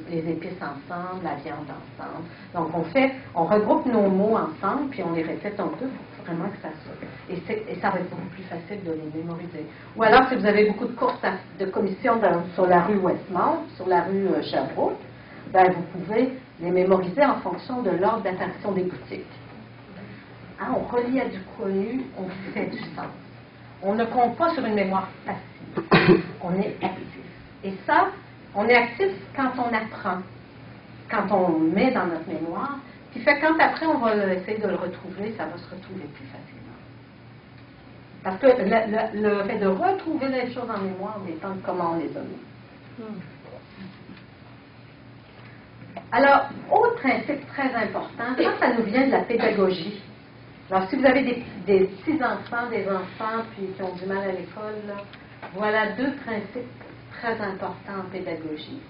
les épices ensemble, la viande ensemble. Donc, on regroupe nos mots ensemble, puis on les répète un peu pour vraiment que ça sorte. Et ça va être beaucoup plus facile de les mémoriser. Ou alors, si vous avez beaucoup de courses de commission sur la rue Westmount, sur la rue Sherbrooke, ben, vous pouvez les mémoriser en fonction de l'ordre d'apparition des boutiques. Hein, on relie à du connu, on fait du sens. On ne compte pas sur une mémoire passive. On est actif. Et ça, on est actif quand on apprend, quand on met dans notre mémoire, qui fait quand après on va essayer de le retrouver, ça va se retrouver plus facilement. Parce que le fait de retrouver les choses en mémoire dépend de comment on les a mis. Alors, autre principe très important, ça nous vient de la pédagogie. Alors, si vous avez des petits-enfants, des enfants puis qui ont du mal à l'école, là, voilà 2 principes très importants en pédagogie.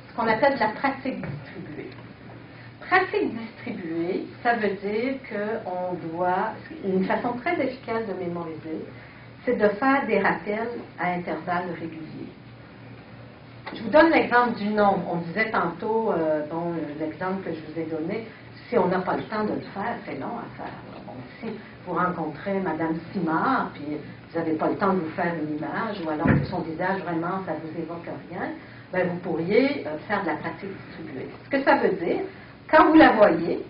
Ce qu'on appelle la pratique distribuée. Pratique distribuée, ça veut dire qu'on doit, une façon très efficace de mémoriser, c'est de faire des rappels à intervalles réguliers. Je vous donne l'exemple du nombre. On disait tantôt, l'exemple que je vous ai donné, si on n'a pas le temps de le faire, c'est long à faire. Bon, si vous rencontrez Mme Simard, puis vous n'avez pas le temps de vous faire une image, ou alors que son visage, vraiment, ça ne vous évoque rien, ben, vous pourriez faire de la pratique distribuée. Ce que ça veut dire, quand vous la voyez,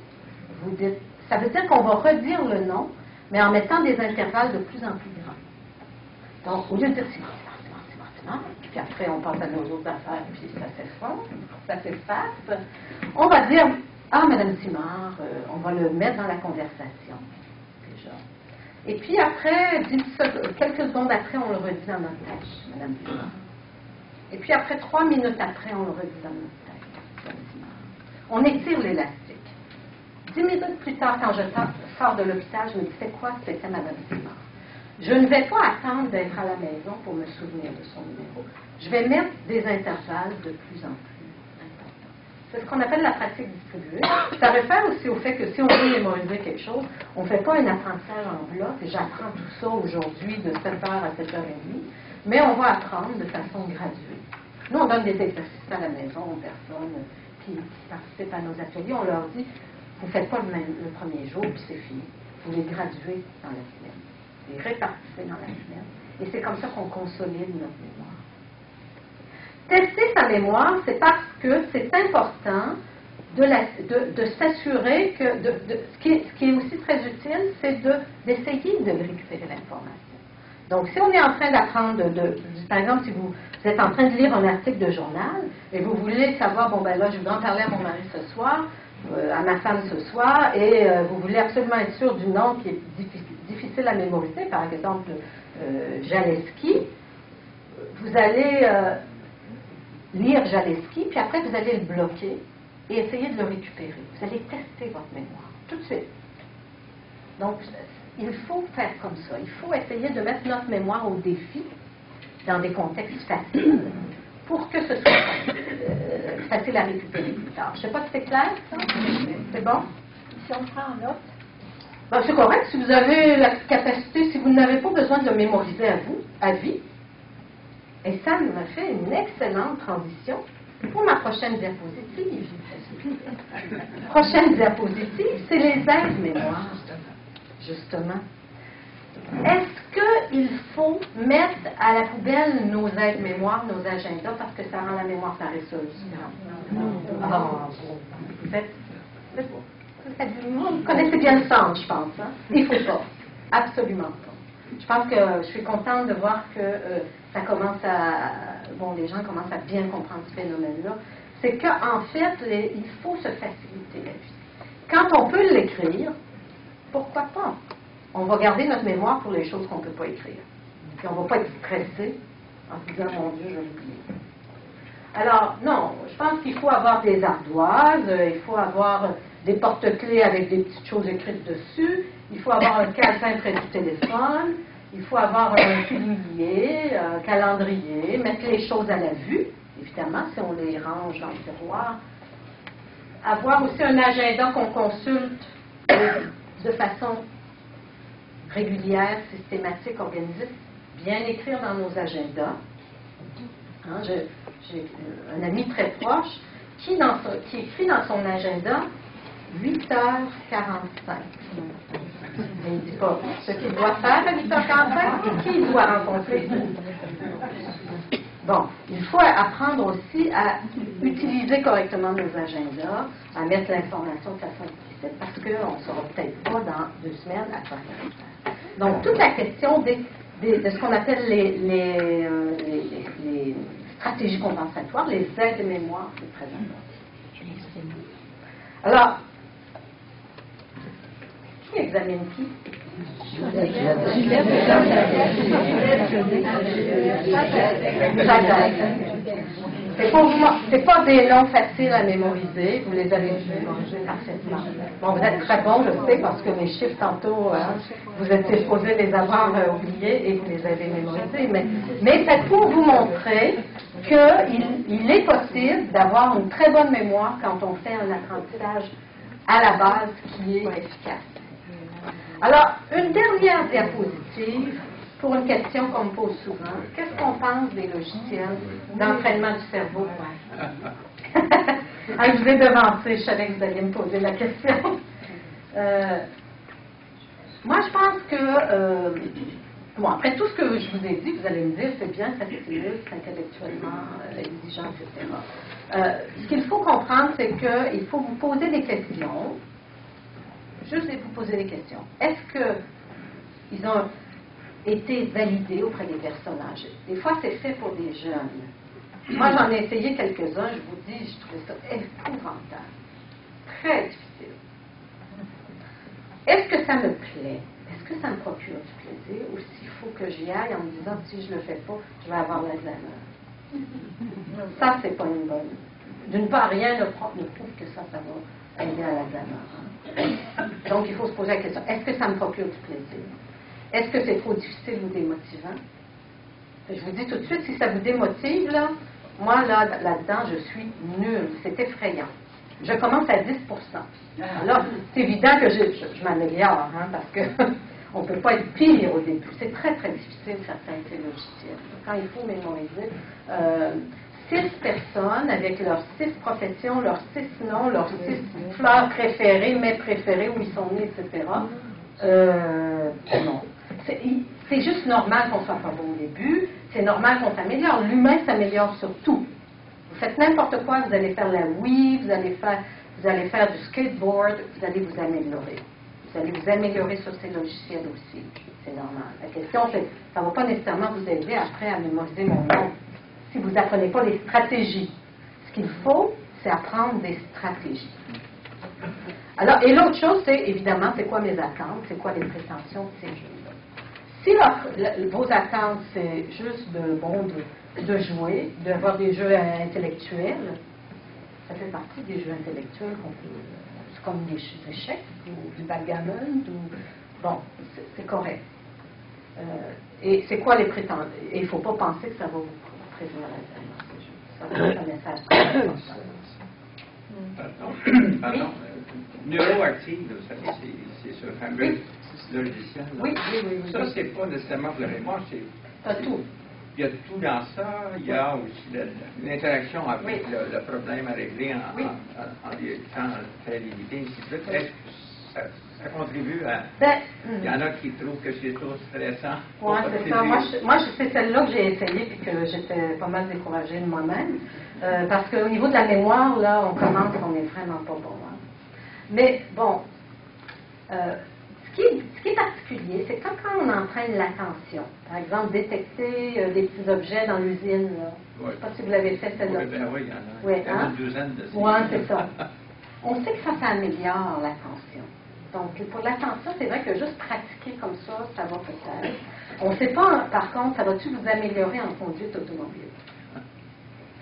vous dites, ça veut dire qu'on va redire le nom, mais en mettant des intervalles de plus en plus grands. Donc, au lieu de dire Simard, puis après on passe à nos autres affaires, puis ça s'efface, on va dire, Madame Simard, on va le mettre dans la conversation, déjà. Et puis après, quelques secondes après, on le redit dans notre tâche, Madame Simard. Et puis après, 3 minutes après, on le redit dans notre tâche, Madame Simard. On étire l'élastique. 10 minutes plus tard, quand je sors de l'hôpital, je me dis, c'est quoi c'était Madame Simard? Je ne vais pas attendre d'être à la maison pour me souvenir de son numéro. Je vais mettre des intervalles de plus en plus importants. C'est ce qu'on appelle la pratique distribuée. Ça réfère aussi au fait que si on veut mémoriser quelque chose, on ne fait pas un apprentissage en bloc, et j'apprends tout ça aujourd'hui de 7h à 7h30, mais on va apprendre de façon graduée. Nous, on donne des exercices à la maison aux personnes qui participent à nos ateliers. On leur dit, vous ne faites pas le premier jour, puis c'est fini. Vous les graduez dans la semaine. Vous les répartissez dans la semaine. Et c'est comme ça qu'on consolide notre mémoire. Tester sa mémoire, c'est parce que c'est important de s'assurer que ce qui est aussi très utile, c'est d'essayer de récupérer l'information. Donc, si on est en train d'apprendre, par exemple, si vous êtes en train de lire un article de journal et vous voulez savoir, bon ben là, je vais en parler à mon mari ce soir, à ma femme ce soir, et vous voulez absolument être sûr du nom qui est difficile à mémoriser, par exemple, Jaleski, vous allez lire Jaleski, puis après vous allez le bloquer et essayer de le récupérer. Vous allez tester votre mémoire tout de suite. Donc, il faut faire comme ça. Il faut essayer de mettre notre mémoire au défi dans des contextes faciles pour que ce soit facile à récupérer plus tard. Je ne sais pas si c'est clair, ça? C'est bon? Si on prend en note, Ben, c'est correct. Si vous avez la capacité, si vous n'avez pas besoin de le mémoriser à vie, et ça m'a fait une excellente transition pour ma prochaine diapositive. Prochaine diapositive, c'est les aides-mémoires, justement. Est-ce qu'il faut mettre à la poubelle nos aides-mémoires, nos agendas, parce que ça rend la mémoire paresseuse? Non. Vous connaissez bien le sens, je pense. Hein? Il ne faut pas. Absolument pas. Je pense que je suis contente de voir que ça commence les gens commencent à bien comprendre ce phénomène-là. C'est qu'en fait, il faut se faciliter la vie. Quand on peut l'écrire, pourquoi pas? On va garder notre mémoire pour les choses qu'on ne peut pas écrire. Puis on ne va pas être stressé en se disant, mon Dieu, je vais l'oublier. Alors, non, je pense qu'il faut avoir des ardoises, il faut avoir des porte-clés avec des petites choses écrites dessus, il faut avoir un calepin près du téléphone, il faut avoir un soulier, un calendrier, mettre les choses à la vue, évidemment, si on les range dans le tiroir. Avoir aussi un agenda qu'on consulte de façon régulière, systématique, organisée, bien écrire dans nos agendas. Hein, j'ai un ami très proche qui écrit dans son agenda 8h45. Il ne dit pas ce qu'il doit faire à 8h45 et qui il doit rencontrer. Bon, il faut apprendre aussi à utiliser correctement nos agendas, à mettre l'information de façon explicite, parce qu'on ne saura peut-être pas dans 2 semaines à quoi ça va faire. Donc, toute la question de ce qu'on appelle les stratégies compensatoires, les aides de mémoire, c'est très important. Alors, qui examine qui? C'est pas des noms faciles à mémoriser, vous les avez mémorisés parfaitement. Bon, vous êtes très bon, je sais, parce que mes chiffres tantôt, vous étiez supposés les avoir oubliés et vous les avez mémorisés, mais c'est pour vous montrer qu'il est possible d'avoir une très bonne mémoire quand on fait un apprentissage à la base qui est efficace. Alors, une dernière diapositive pour une question qu'on me pose souvent. Qu'est-ce qu'on pense des logiciels d'entraînement du cerveau? Je vous ai devancé, je savais que vous alliez me poser la question. Moi, je pense que, après tout ce que je vous ai dit, vous allez me dire, c'est bien, ça stimule, c'est intellectuellement exigeant, etc. Ce qu'il faut comprendre, c'est qu'il faut vous poser des questions. Juste vous poser des questions. Est-ce qu'ils ont été validés auprès des personnes âgées? Des fois, c'est fait pour des jeunes. Moi, j'en ai essayé quelques-uns, je vous dis, je trouvais ça épouvantable. Très difficile. Est-ce que ça me plaît? Est-ce que ça me procure du plaisir? Ou s'il faut que j'y aille en me disant, si je ne le fais pas, je vais avoir l'Alzheimer? Ça, c'est pas une bonne. D'une part, rien ne prouve que ça va aider à l'Alzheimer. Donc, il faut se poser la question, est-ce que ça me procure du plaisir? Est-ce que c'est trop difficile ou démotivant? Je vous dis tout de suite, si ça vous démotive, là, moi, là-dedans, je suis nulle. C'est effrayant. je commence à 10 Alors, c'est évident que je m'améliore, hein, parce que on ne peut pas être pire au début. C'est très, très difficile, certains logiciels. Quand il faut mémoriser 6 personnes avec leurs 6 professions, leurs 6 noms, leurs 6 fleurs préférées, mets préférés, où ils sont nés, etc. Non. C'est juste normal qu'on soit pas bon au début. C'est normal qu'on s'améliore. L'humain s'améliore sur tout. Vous faites n'importe quoi, vous allez faire la Wii, vous allez faire du skateboard, vous allez vous améliorer. Vous allez vous améliorer sur ces logiciels aussi. C'est normal. La question, c'est ça ne va pas nécessairement vous aider après à mémoriser mon nom si vous n'apprenez pas les stratégies. Ce qu'il faut, c'est apprendre des stratégies. Alors, et l'autre chose, c'est évidemment, c'est quoi mes attentes, c'est quoi les prétentions de ces jeux-là. Si vos attentes, c'est juste de jouer, d'avoir des jeux intellectuels, ça fait partie des jeux intellectuels qu'on peut. C'est comme des échecs ou du backgammon. Bon, c'est correct. Et c'est quoi les prétentions? Et il ne faut pas penser que ça va vous prévenir à ces jeux. Ça, c'est un message très important. Pardon. Neuroactive, vous savez, c'est ce fameux logiciel. Oui. Ça, c'est pas nécessairement pour la mémoire, c'est. Pas tout. Il y a tout dans ça. Il y a aussi l'interaction avec le problème à régler en temps très limité, ainsi de suite. Est-ce que ça contribue à. Il y en a qui trouvent que c'est trop stressant. Oui, c'est ça. Moi, c'est celle-là que j'ai essayé et que j'étais pas mal découragée de moi-même. Parce qu'au niveau de la mémoire, là, on est vraiment pas bon. Hein. Mais bon, ce qui est particulier, c'est quand on entraîne l'attention. Par exemple, détecter des petits objets dans l'usine. Je ne sais pas si vous l'avez fait celle-là. Oui, il y en a une douzaine de ces. Oui, c'est ça. On sait que ça améliore l'attention. Donc, pour l'attention, c'est vrai que juste pratiquer comme ça va peut-être. On ne sait pas, par contre, ça va-tu vous améliorer en conduite automobile?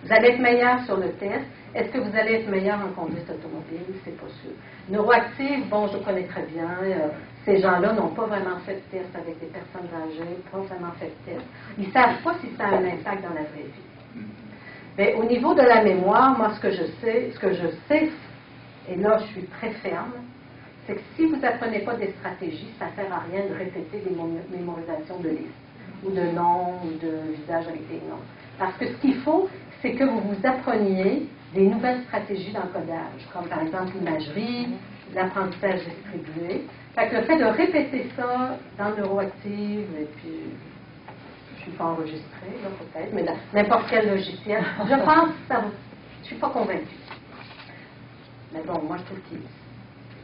Vous allez être meilleur sur le test. Est-ce que vous allez être meilleur en conduite automobile? C'est pas sûr. Neuroactive, bon, je connais très bien. Ces gens-là n'ont pas vraiment fait de test avec des personnes âgées, pas vraiment fait de test. Ils ne savent pas si ça a un impact dans la vraie vie. Mais au niveau de la mémoire, moi, ce que je sais, et là, je suis très ferme, c'est que si vous n'apprenez pas des stratégies, ça ne sert à rien de répéter des mémorisations de listes, ou de noms, ou de visages avec des noms. Parce que ce qu'il faut, c'est que vous vous appreniez des nouvelles stratégies d'encodage, comme par exemple l'imagerie, l'apprentissage distribué. Fait que le fait de répéter ça dans Neuroactive, et puis je ne suis pas enregistrée, là peut-être, mais n'importe quel logiciel, je pense que ça vous. Je ne suis pas convaincue. Mais bon, moi je trouve que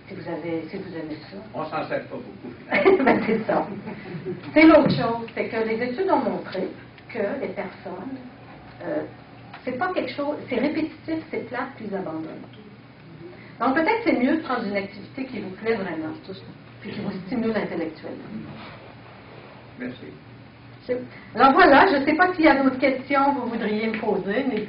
si vous aimez ça. On ne s'en sert pas beaucoup. Ben, c'est ça. C'est l'autre chose, c'est que les études ont montré que les personnes, c'est pas quelque chose, c'est répétitif, c'est plate, puis ils abandonnent. Donc peut-être c'est mieux de prendre une activité qui vous plaît vraiment, puis qui vous stimule intellectuellement. Merci. Alors voilà, je ne sais pas s'il y a d'autres questions que vous voudriez me poser, mais